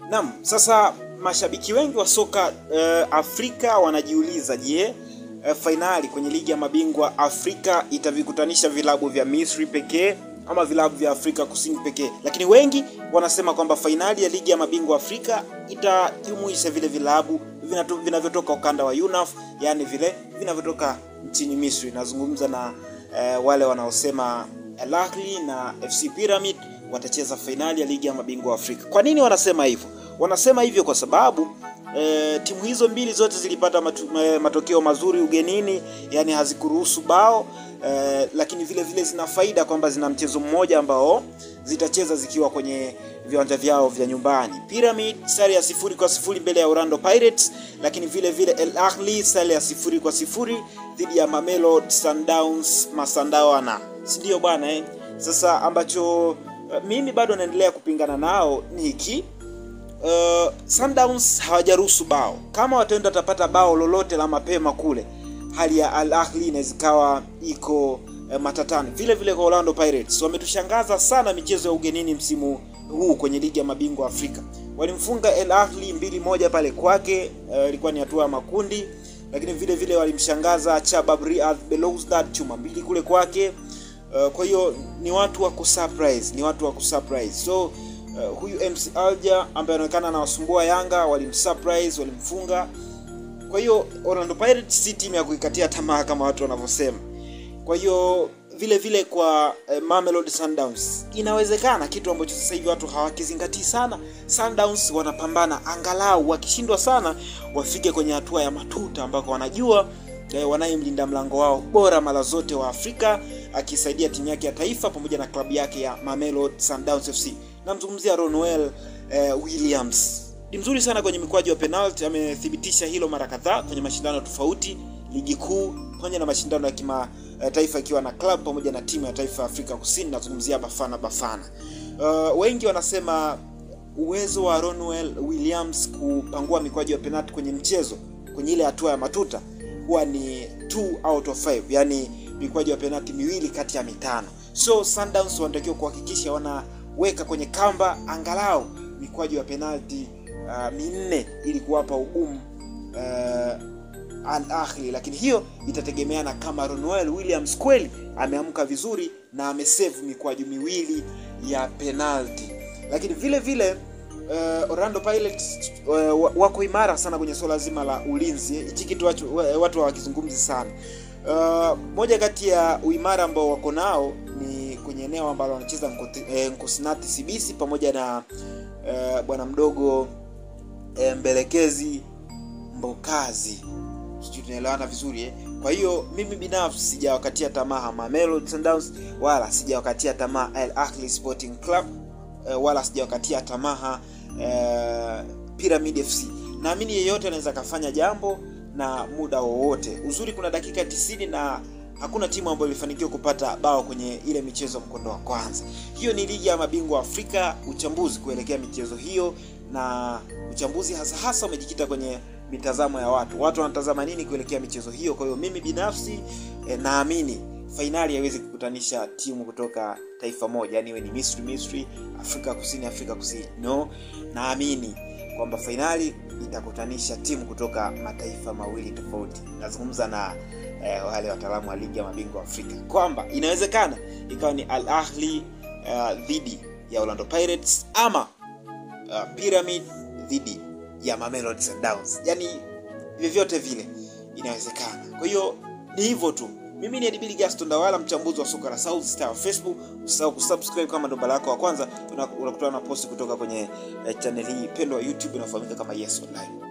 Naam, sasa mashabiki wengi wa soka Afrika wanajiuliza, je, finali kwenye ligi ya mabingwa Afrika itavikutanisha vilabu vya Misri pekee ama vilabu vya Afrika Kusini pekee? Lakini wengi wanasema kwamba finali ya ligi ya mabingwa Afrika itajumuisha vile vilabu vinavyotoka ukanda wa UNAF, yani vile vinavyotoka nchini Misri. Nazungumza na wale wanaosema Al Ahly na FC Pyramid watacheza finali ya ligi ya mabingwa Afrika. Kwa nini wanasema hivyo? Wanasema hivyo kwa sababu timu hizo mbili zote zilipata matokeo mazuri ugenini, yani hazikuruhusu bao, lakini vile vile zina faida kwamba zina mchezo mmoja ambao zitacheza zikiwa kwenye viwanja vyao vya nyumbani. Pyramid sare ya 0-0 mbele ya Orlando Pirates, lakini vile vile Al Ahly sare ya 0-0 dhidi ya Mamelodi Sundowns Masandawana. Si ndio bwana Sasa ambacho mimi bado naendelea kupingana nao ni hiki. Sundowns hawajaruhusu bao. Kama wataenda tapata bao lolote la mapema kule, hali ya Al Ahly inawezikawa iko matatani. Vile vile kwa Orlando Pirates wametushangaza sana michezo ya ugenini msimu huu kwenye ligi ya mabingwa Afrika. Walimfunga Al Ahly 2-1 pale kwake, ilikuwa ni hatua ya makundi, lakini vile vile walimshangaza Chabab Riyadh Belouizdad chuma 2 kule kwake. Kwa hiyo ni watu wa kusurprise, So huyu MC Alger ambaye anaonekana anawasumbua Yanga walimsurprise, walimfunga. Kwa hiyo Orlando Pirates si timu ya kuikatia tamaa kama watu wanavyosema. Kwa hiyo vile vile kwa Mamelodi Sundowns inawezekana, kitu ambacho sasa hivi watu hawakizingatii sana. Sundowns wanapambana, angalau wakishindwa sana wafike kwenye hatua ya matuta ambako wanajua wanayemlinda mlango wao bora mara zote wa Afrika, akisaidia timu yake ya taifa pamoja na klabu yake ya Mamelodi Sundowns FC. Namzungumzia Ronwen Williams. Ni mzuri sana kwenye mikwaju ya penalty, amethibitisha hilo mara kadhaa kwenye mashindano tofauti, ligi kuu pamoja na mashindano ya kimataifa ikiwa na club pamoja na timu ya taifa ya Afrika Kusini. Nazungumzia Bafana. Wengi wanasema uwezo wa Ronwen Williams kupangua mikwaju ya penalty kwenye mchezo kwenye ile hatua ya matuta huwa ni 2 out of 5, yani mikwaju ya penalty 2 kati ya 5. So Sundowns wanatakiwa kuhakikisha wanaweka kwenye kamba angalau mikwaju ya penalty 4 ili kuwapa ugumu Al Ahly, lakini hiyo itategemeana kama Ronwen Williams kweli ameamka vizuri na amesave mikwaju 2 ya penalty. Lakini vile vile Orlando Pirates wako imara sana kwenye swala zima la ulinzi. Hichi kitu watu hawakizungumzi sana. Moja kati ya uimara ambao wako nao ni kwenye eneo ambalo wanacheza Nkosinaty Sibisi pamoja na bwana mdogo Mbelekezi Mbokazi. Sisi tunaelewana vizuri Kwa hiyo mimi binafsi sijawakatia tamaa Mamelodi Sundowns, wala sijawakatia tamaa Al Ahly Sporting Club, wala sijawakatia tamaa Pyramid FC. Naamini yeyote anaweza kufanya jambo na muda wowote. Uzuri kuna dakika 90 na hakuna timu ambayo ilifanikiwa kupata bao kwenye ile michezo mkondo wa kwanza. Hiyo ni ligi ya mabingwa Afrika. Uchambuzi kuelekea michezo hiyo, na uchambuzi hasa umejikita kwenye mitazamo ya watu. Watu wanatazama nini kuelekea michezo hiyo? Kwa hiyo mimi binafsi naamini finali haiwezi kukutanisha timu kutoka taifa moja, yani iwe ni Misri, Afrika Kusini. No, naamini kwamba finali itakutanisha timu kutoka mataifa mawili tofauti. Nazungumza na wale wataalamu wa ligi ya mabingwa Afrika kwamba inawezekana ikawa ni Al Ahly dhidi ya Orlando Pirates ama Pyramid dhidi ya Mamelodi Sundowns. Yani vyovyote vile inawezekana. Kwa hiyo ni hivyo tu. Mimi ni Edibili Gaston Dawala, mchambuzi wa soka la South Star Facebook. Usisahau kusubscribe kama ndo mara yako ya kwanza unakutana na post kutoka kwenye channel hii pendwa YouTube inayofahamika kama Yes Online.